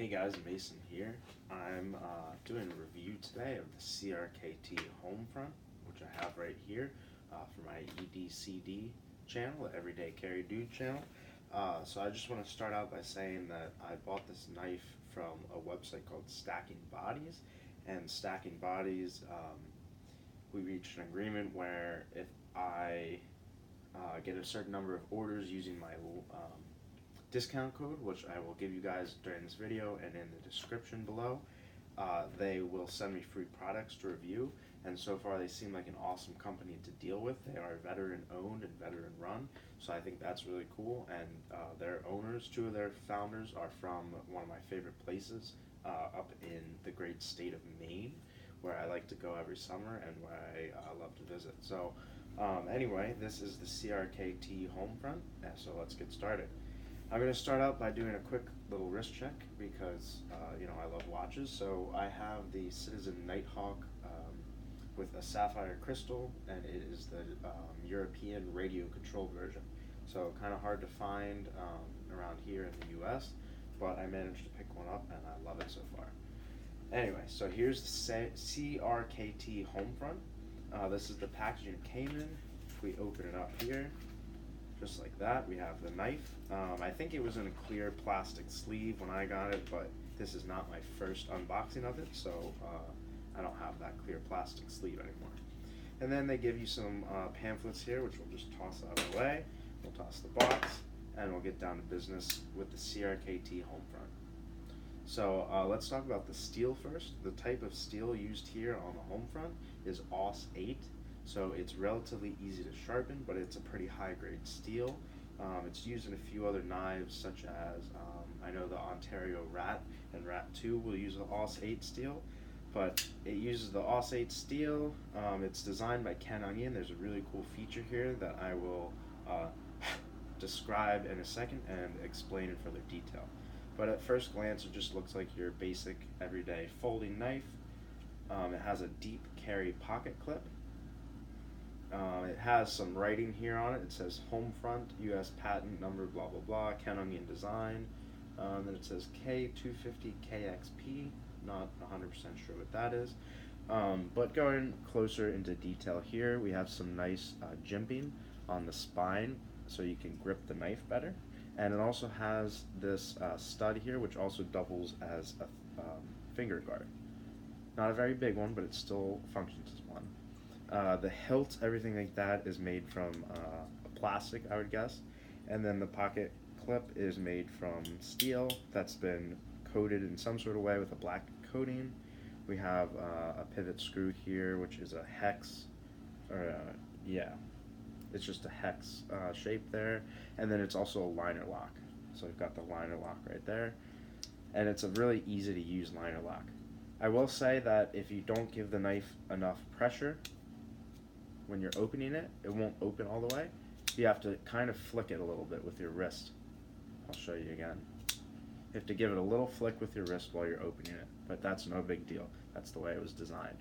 Hey guys, Mason here. I'm doing a review today of the CRKT Homefront, which I have right here for my EDCD channel, the Everyday Carry Dude channel. So I just want to start out by saying that I bought this knife from a website called Stacking Bodies, and Stacking Bodies, we reached an agreement where if I get a certain number of orders using my discount code, which I will give you guys during this video and in the description below, they will send me free products to review. And so far they seem like an awesome company to deal with. They are veteran owned and veteran run, so I think that's really cool. And their owners, two of their founders, are from one of my favorite places up in the great state of Maine, where I like to go every summer and where I love to visit. So anyway, this is the CRKT Homefront, so let's get started. I'm going to start out by doing a quick little wrist check because, I love watches. So I have the Citizen Nighthawk with a sapphire crystal, and it is the European radio controlled version. So kind of hard to find around here in the US, but I managed to pick one up and I love it so far. Anyway, so here's the CRKT Homefront. This is the packaging it came in. If we open it up here, just like that, we have the knife. I think it was in a clear plastic sleeve when I got it, but this is not my first unboxing of it, so I don't have that clear plastic sleeve anymore. And then they give you some pamphlets here, which we'll just toss out of the way. We'll toss the box, and we'll get down to business with the CRKT Homefront. So let's talk about the steel first. The type of steel used here on the Homefront is AUS 8. So it's relatively easy to sharpen, but it's a pretty high grade steel. It's used in a few other knives, such as I know the Ontario Rat and Rat 2 will use the AUS 8 steel, but it uses the AUS 8 steel. It's designed by Ken Onion. There's a really cool feature here that I will describe in a second and explain in further detail. But at first glance, it just looks like your basic everyday folding knife. It has a deep carry pocket clip. It has some writing here on it. It says Homefront, US patent number, blah blah blah, Ken Onion design. Then it says K250KXP, not 100% sure what that is. But going closer into detail here, we have some nice jimping on the spine so you can grip the knife better. And it also has this stud here, which also doubles as a finger guard. Not a very big one, but it still functions as one. The hilt, everything like that, is made from plastic, I would guess. And then the pocket clip is made from steel that's been coated in some sort of way with a black coating. We have a pivot screw here, which is a hex, it's just a hex shape there. And then it's also a liner lock. So we've got the liner lock right there. And it's a really easy to use liner lock. I will say that if you don't give the knife enough pressure when you're opening it, it won't open all the way. You have to kind of flick it a little bit with your wrist. I'll show you again. You have to give it a little flick with your wrist while you're opening it, but that's no big deal. That's the way it was designed.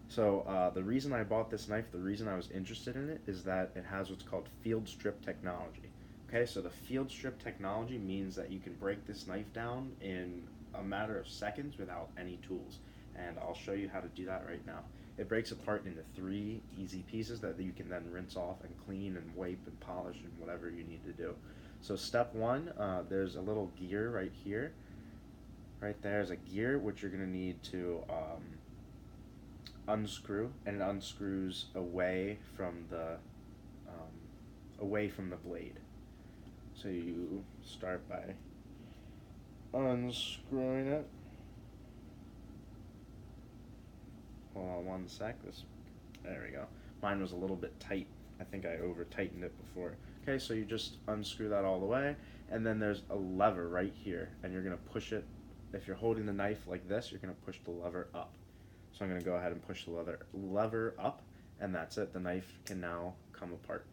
So the reason I bought this knife, the reason I was interested in it, is that it has what's called field strip technology. Okay, so the field strip technology means that you can break this knife down in a matter of seconds without any tools, and I'll show you how to do that right now. It breaks apart into 3 easy pieces that you can then rinse off and clean and wipe and polish and whatever you need to do. So step 1, there's a little gear right here. Right there is a gear which you're going to need to unscrew, and it unscrews away from the blade. So you start by unscrewing it. Hold on one sec. There we go. Mine was a little bit tight. I think I over tightened it before. Okay, so you just unscrew that all the way, and then there's a lever right here, and you're gonna push it. If you're holding the knife like this, you're gonna push the lever up. So I'm gonna go ahead and push the lever up, and that's it. The knife can now come apart.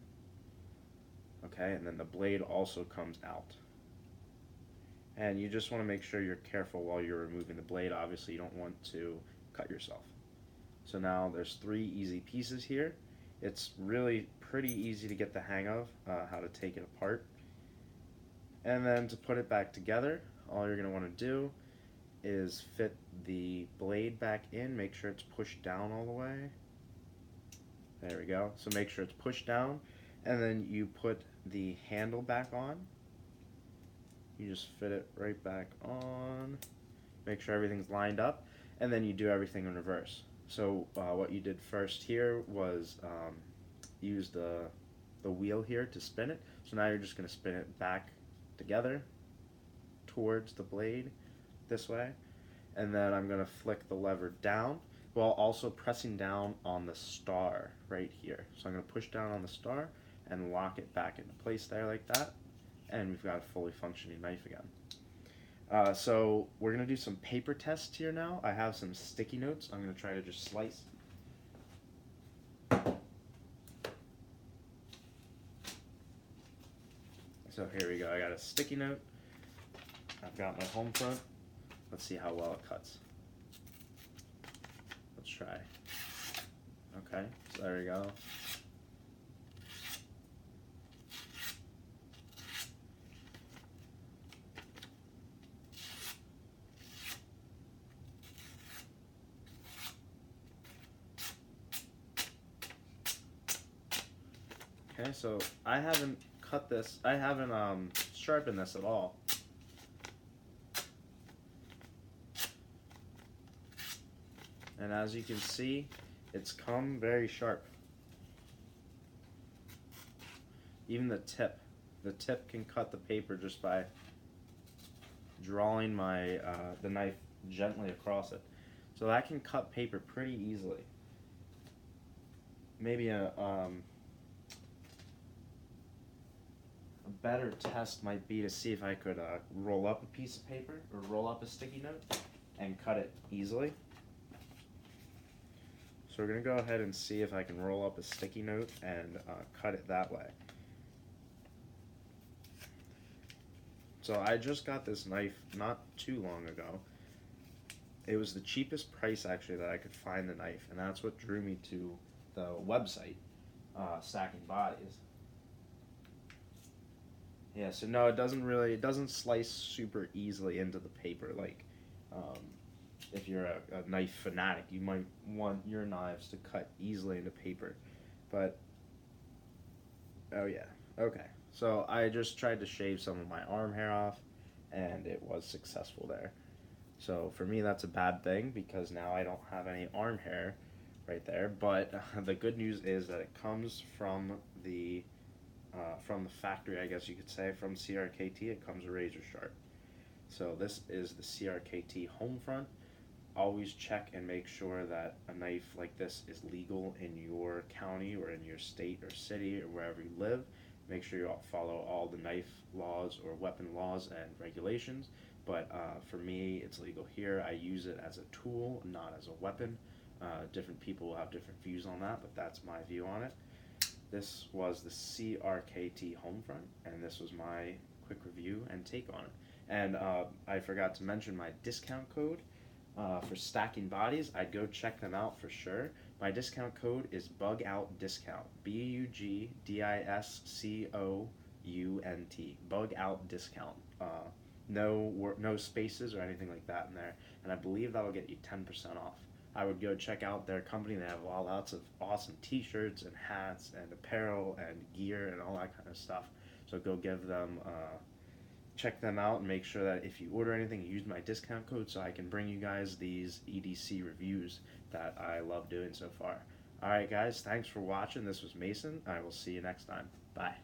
Okay, and then the blade also comes out. And you just want to make sure you're careful while you're removing the blade. Obviously, you don't want to cut yourself. So now there's 3 easy pieces here. It's really pretty easy to get the hang of how to take it apart. And then to put it back together, all you're going to want to do is fit the blade back in. Make sure it's pushed down all the way. There we go. So make sure it's pushed down, and then you put the handle back on. You just fit it right back on. Make sure everything's lined up, and then you do everything in reverse. So what you did first here was use the wheel here to spin it. So now you're just going to spin it back together towards the blade this way, and then I'm going to flick the lever down while also pressing down on the star right here. So I'm going to push down on the star and lock it back into place there like that, and we've got a fully functioning knife again. So we're going to do some paper tests here now. I have some sticky notes. I'm going to try to just slice. So here we go. I got a sticky note. I've got my Homefront. Let's see how well it cuts. Let's try. Okay, so there we go. Okay, so I haven't cut this. I haven't sharpened this at all. And as you can see, it's come very sharp. Even the tip can cut the paper just by drawing my the knife gently across it. So that can cut paper pretty easily. Maybe a better test might be to see if I could roll up a piece of paper or roll up a sticky note and cut it easily. So we're going to go ahead and see if I can roll up a sticky note and cut it that way. So I just got this knife not too long ago. It was the cheapest price actually that I could find the knife, and that's what drew me to the website, Stacking Bodies. Yeah, so no, it doesn't slice super easily into the paper like if you're a knife fanatic, you might want your knives to cut easily into paper. But, oh yeah, okay. So I just tried to shave some of my arm hair off, and it was successful there. So for me, that's a bad thing because now I don't have any arm hair right there. But the good news is that it comes from the factory, I guess you could say, from CRKT. It comes razor sharp. So this is the CRKT Homefront. Always check and make sure that a knife like this is legal in your county or in your state or city or wherever you live. Make sure you follow all the knife laws or weapon laws and regulations. But for me, it's legal here. I use it as a tool, not as a weapon. Different people will have different views on that, but that's my view on it. This was the CRKT Homefront, and this was my quick review and take on it. And I forgot to mention my discount code for Stacking Bodies. I'd go check them out for sure. My discount code is BUGOUTDISCOUNT. BUGDISCOUNT. BUGOUTDISCOUnt. No spaces or anything like that in there, and I believe that'll get you 10% off. I would go check out their company. They have lots of awesome t-shirts and hats and apparel and gear and all that kind of stuff. So go give them, check them out and make sure that if you order anything, you use my discount code so I can bring you guys these EDC reviews that I love doing so far. Alright guys, thanks for watching. This was Mason. I will see you next time. Bye.